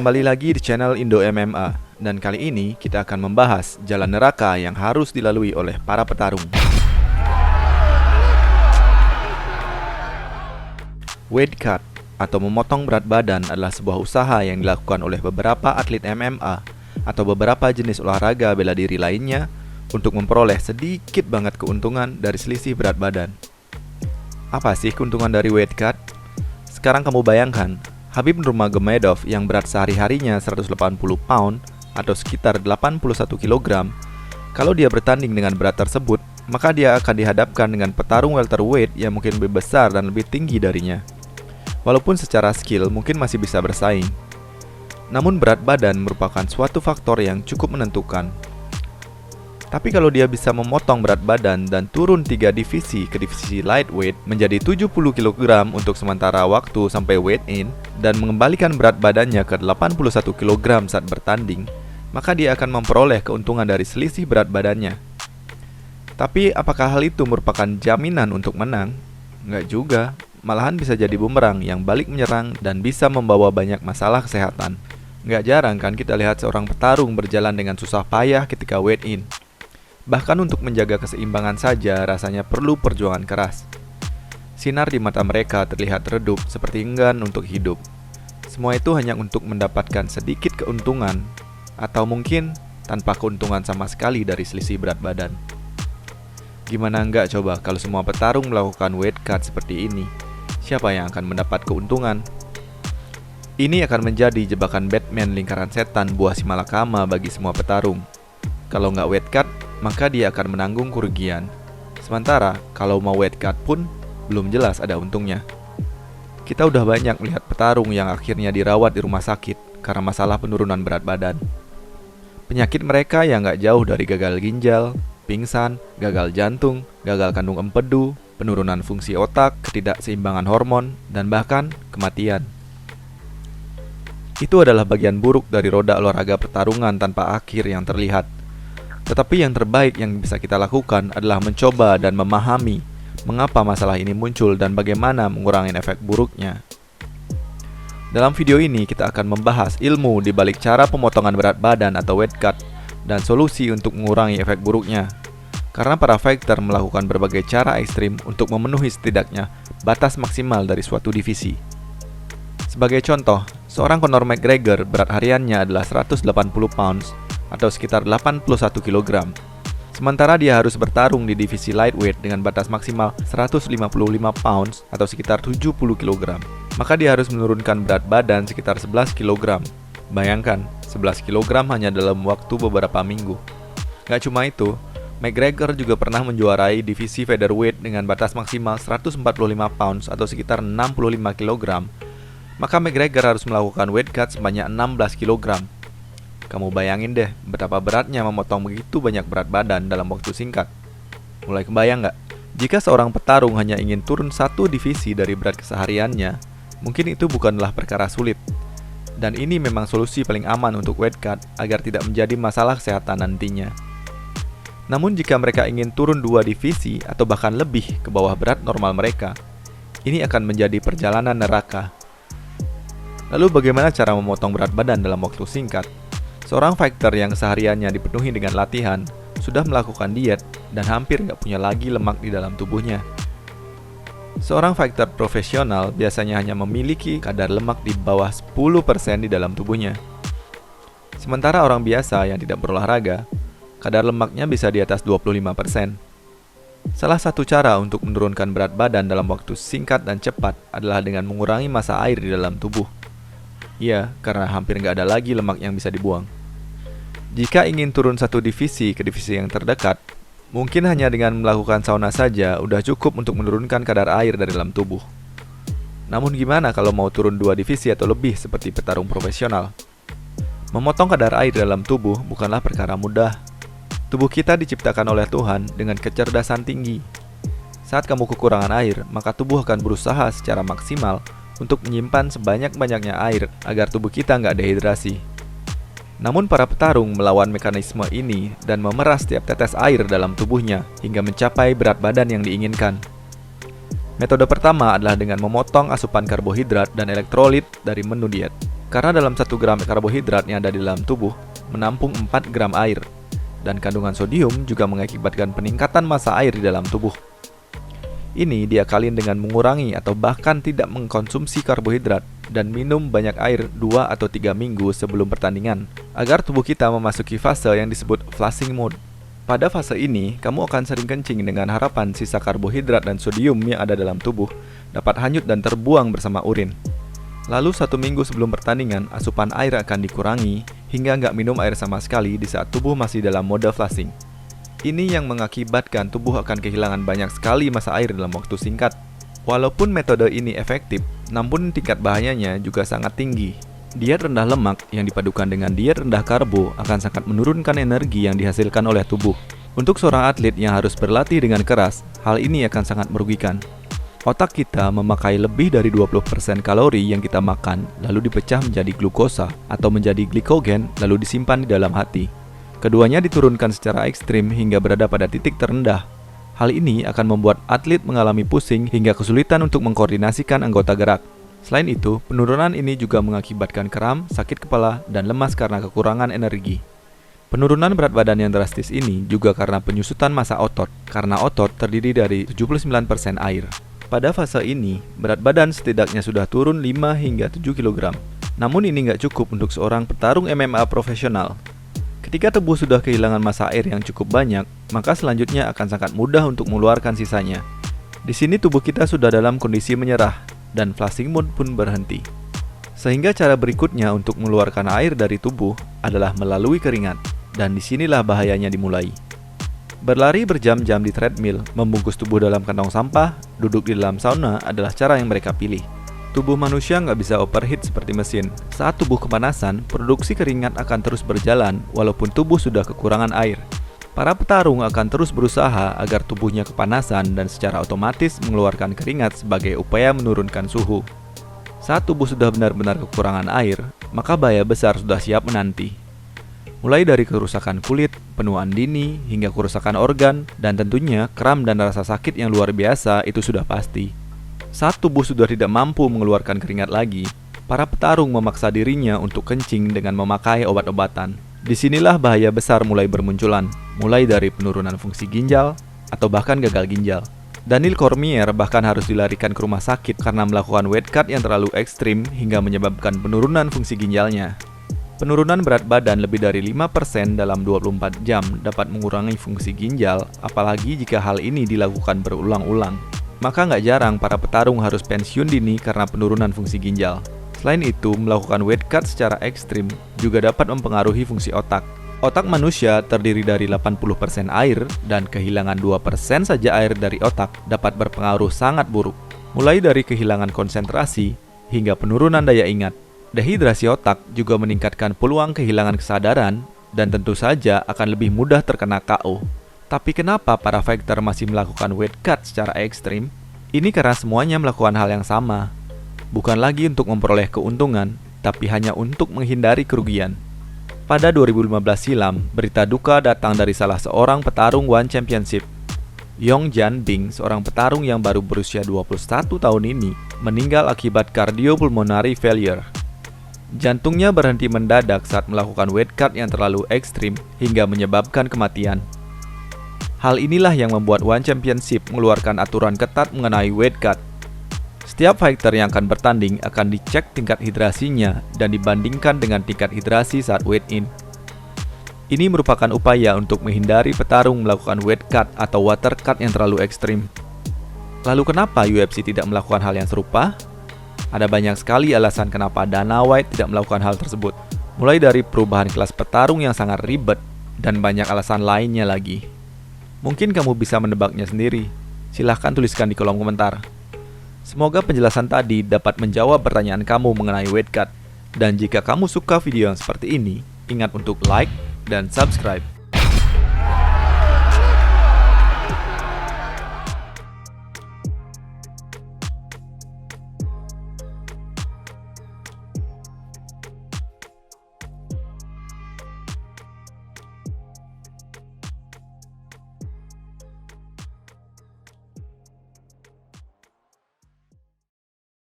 kembali lagi di channel Indo MMA. Dan kali ini kita akan membahas jalan neraka yang harus dilalui oleh para petarung. Weight cut atau memotong berat badan adalah sebuah usaha yang dilakukan oleh beberapa atlet MMA atau beberapa jenis olahraga bela diri lainnya untuk memperoleh sedikit banget keuntungan dari selisih berat badan. Apa sih keuntungan dari weight cut? Sekarang kamu bayangkan, Khabib Nurmagomedov yang berat sehari-harinya 180 pound atau sekitar 81 kg, kalau dia bertanding dengan berat tersebut, maka dia akan dihadapkan dengan petarung welterweight yang mungkin lebih besar dan lebih tinggi darinya. Walaupun secara skill mungkin masih bisa bersaing. Namun berat badan merupakan suatu faktor yang cukup menentukan. Tapi kalau dia bisa memotong berat badan dan turun 3 divisi ke divisi lightweight menjadi 70 kg untuk sementara waktu sampai weight in dan mengembalikan berat badannya ke 81 kg saat bertanding, maka dia akan memperoleh keuntungan dari selisih berat badannya. Tapi apakah hal itu merupakan jaminan untuk menang? Enggak juga, malahan bisa jadi bumerang yang balik menyerang dan bisa membawa banyak masalah kesehatan. Enggak jarang kan kita lihat seorang petarung berjalan dengan susah payah ketika weight in. Bahkan untuk menjaga keseimbangan saja rasanya perlu perjuangan keras. Sinar di mata mereka terlihat redup seperti enggan untuk hidup. Semua itu hanya untuk mendapatkan sedikit keuntungan, atau mungkin tanpa keuntungan sama sekali dari selisih berat badan. Gimana enggak coba kalau semua petarung melakukan weight cut seperti ini? Siapa yang akan mendapat keuntungan? Ini akan menjadi jebakan Batman lingkaran setan buah si malakama bagi semua petarung. Kalau nggak weight cut, maka dia akan menanggung kerugian. Sementara kalau mau weight cut pun belum jelas ada untungnya. Kita udah banyak melihat petarung yang akhirnya dirawat di rumah sakit karena masalah penurunan berat badan. Penyakit mereka yang nggak jauh dari gagal ginjal, pingsan, gagal jantung, gagal kandung empedu, penurunan fungsi otak, ketidakseimbangan hormon, dan bahkan kematian. Itu adalah bagian buruk dari roda olahraga pertarungan tanpa akhir yang terlihat. Tetapi yang terbaik yang bisa kita lakukan adalah mencoba dan memahami mengapa masalah ini muncul dan bagaimana mengurangi efek buruknya. Dalam video ini kita akan membahas ilmu di balik cara pemotongan berat badan atau weight cut dan solusi untuk mengurangi efek buruknya. Karena para fighter melakukan berbagai cara ekstrim untuk memenuhi setidaknya batas maksimal dari suatu divisi. Sebagai contoh, seorang Conor McGregor berat hariannya adalah 180 pounds atau sekitar 81 kg. Sementara dia harus bertarung di divisi lightweight dengan batas maksimal 155 pounds atau sekitar 70 kg. Maka dia harus menurunkan berat badan sekitar 11 kg. Bayangkan, 11 kg hanya dalam waktu beberapa minggu. Gak cuma itu, McGregor juga pernah menjuarai divisi featherweight dengan batas maksimal 145 pounds atau sekitar 65 kg. Maka McGregor harus melakukan weight cut sebanyak 16 kg. Kamu bayangin deh betapa beratnya memotong begitu banyak berat badan dalam waktu singkat. Mulai kebayang nggak? Jika seorang petarung hanya ingin turun satu divisi dari berat kesehariannya, mungkin itu bukanlah perkara sulit. Dan ini memang solusi paling aman untuk weight cut agar tidak menjadi masalah kesehatan nantinya. Namun jika mereka ingin turun 2 divisi atau bahkan lebih ke bawah berat normal mereka, ini akan menjadi perjalanan neraka. Lalu bagaimana cara memotong berat badan dalam waktu singkat? Seorang fighter yang kesehariannya dipenuhi dengan latihan sudah melakukan diet dan hampir nggak punya lagi lemak di dalam tubuhnya. Seorang fighter profesional biasanya hanya memiliki kadar lemak di bawah 10% di dalam tubuhnya. Sementara orang biasa yang tidak berolahraga, kadar lemaknya bisa di atas 25%. Salah satu cara untuk menurunkan berat badan dalam waktu singkat dan cepat adalah dengan mengurangi massa air di dalam tubuh. Iya, karena hampir nggak ada lagi lemak yang bisa dibuang. Jika ingin turun satu divisi ke divisi yang terdekat, mungkin hanya dengan melakukan sauna saja udah cukup untuk menurunkan kadar air dari dalam tubuh. Namun gimana kalau mau turun 2 divisi atau lebih seperti petarung profesional? Memotong kadar air dalam tubuh bukanlah perkara mudah. Tubuh kita diciptakan oleh Tuhan dengan kecerdasan tinggi. Saat kamu kekurangan air, maka tubuh akan berusaha secara maksimal untuk menyimpan sebanyak-banyaknya air agar tubuh kita nggak dehidrasi. Namun para petarung melawan mekanisme ini dan memeras setiap tetes air dalam tubuhnya hingga mencapai berat badan yang diinginkan. Metode pertama adalah dengan memotong asupan karbohidrat dan elektrolit dari menu diet. Karena dalam 1 gram karbohidrat yang ada di dalam tubuh menampung 4 gram air, dan kandungan sodium juga mengakibatkan peningkatan massa air di dalam tubuh. Ini diakalin dengan mengurangi atau bahkan tidak mengkonsumsi karbohidrat dan minum banyak air 2 atau 3 minggu sebelum pertandingan, agar tubuh kita memasuki fase yang disebut flushing mode. Pada fase ini, kamu akan sering kencing dengan harapan sisa karbohidrat dan sodium yang ada dalam tubuh dapat hanyut dan terbuang bersama urin. Lalu 1 minggu sebelum pertandingan, asupan air akan dikurangi hingga nggak minum air sama sekali di saat tubuh masih dalam mode flushing. Ini yang mengakibatkan tubuh akan kehilangan banyak sekali massa air dalam waktu singkat. Walaupun metode ini efektif, namun tingkat bahayanya juga sangat tinggi. Diet rendah lemak yang dipadukan dengan diet rendah karbo akan sangat menurunkan energi yang dihasilkan oleh tubuh. Untuk seorang atlet yang harus berlatih dengan keras, hal ini akan sangat merugikan. Otak kita memakai lebih dari 20% kalori yang kita makan, lalu dipecah menjadi glukosa atau menjadi glikogen, lalu disimpan di dalam hati. Keduanya diturunkan secara ekstrim hingga berada pada titik terendah. Hal ini akan membuat atlet mengalami pusing hingga kesulitan untuk mengkoordinasikan anggota gerak. Selain itu, penurunan ini juga mengakibatkan kram, sakit kepala, dan lemas karena kekurangan energi. Penurunan berat badan yang drastis ini juga karena penyusutan massa otot, karena otot terdiri dari 79% air. Pada fase ini, berat badan setidaknya sudah turun 5 hingga 7 kg. Namun ini nggak cukup untuk seorang petarung MMA profesional. Ketika tubuh sudah kehilangan massa air yang cukup banyak, maka selanjutnya akan sangat mudah untuk mengeluarkan sisanya. Di sini tubuh kita sudah dalam kondisi menyerah, dan flushing mode pun berhenti. Sehingga cara berikutnya untuk mengeluarkan air dari tubuh adalah melalui keringat, dan disinilah bahayanya dimulai. Berlari berjam-jam di treadmill, membungkus tubuh dalam kantong sampah, duduk di dalam sauna adalah cara yang mereka pilih. Tubuh manusia nggak bisa overheat seperti mesin. Saat tubuh kepanasan, produksi keringat akan terus berjalan walaupun tubuh sudah kekurangan air. Para petarung akan terus berusaha agar tubuhnya kepanasan dan secara otomatis mengeluarkan keringat sebagai upaya menurunkan suhu. Saat tubuh sudah benar-benar kekurangan air, maka bahaya besar sudah siap menanti. Mulai dari kerusakan kulit, penuaan dini, hingga kerusakan organ, dan tentunya kram dan rasa sakit yang luar biasa itu sudah pasti. Saat tubuh sudah tidak mampu mengeluarkan keringat lagi, para petarung memaksa dirinya untuk kencing dengan memakai obat-obatan. Disinilah bahaya besar mulai bermunculan, mulai dari penurunan fungsi ginjal atau bahkan gagal ginjal. Daniel Cormier bahkan harus dilarikan ke rumah sakit karena melakukan weight cut yang terlalu ekstrim hingga menyebabkan penurunan fungsi ginjalnya. Penurunan berat badan lebih dari 5% dalam 24 jam dapat mengurangi fungsi ginjal, apalagi jika hal ini dilakukan berulang-ulang. Maka nggak jarang para petarung harus pensiun dini karena penurunan fungsi ginjal. Selain itu, melakukan weight cut secara ekstrim juga dapat mempengaruhi fungsi otak. Otak manusia terdiri dari 80% air dan kehilangan 2% saja air dari otak dapat berpengaruh sangat buruk. Mulai dari kehilangan konsentrasi hingga penurunan daya ingat. Dehidrasi otak juga meningkatkan peluang kehilangan kesadaran dan tentu saja akan lebih mudah terkena KO. Tapi kenapa para fighter masih melakukan weight cut secara ekstrim? Ini karena semuanya melakukan hal yang sama. Bukan lagi untuk memperoleh keuntungan, tapi hanya untuk menghindari kerugian. Pada 2015 silam, berita duka datang dari salah seorang petarung One Championship. Yong Janbing, seorang petarung yang baru berusia 21 tahun ini, meninggal akibat cardiopulmonary failure. Jantungnya berhenti mendadak saat melakukan weight cut yang terlalu ekstrim hingga menyebabkan kematian. Hal inilah yang membuat One Championship mengeluarkan aturan ketat mengenai weight cut. Setiap fighter yang akan bertanding akan dicek tingkat hidrasinya dan dibandingkan dengan tingkat hidrasi saat weight in. Ini merupakan upaya untuk menghindari petarung melakukan weight cut atau water cut yang terlalu ekstrim. Lalu kenapa UFC tidak melakukan hal yang serupa? Ada banyak sekali alasan kenapa Dana White tidak melakukan hal tersebut. Mulai dari perubahan kelas petarung yang sangat ribet dan banyak alasan lainnya lagi. Mungkin kamu bisa menebaknya sendiri. Silahkan tuliskan di kolom komentar. Semoga penjelasan tadi dapat menjawab pertanyaan kamu mengenai weight cut. Dan jika kamu suka video yang seperti ini, ingat untuk like dan subscribe.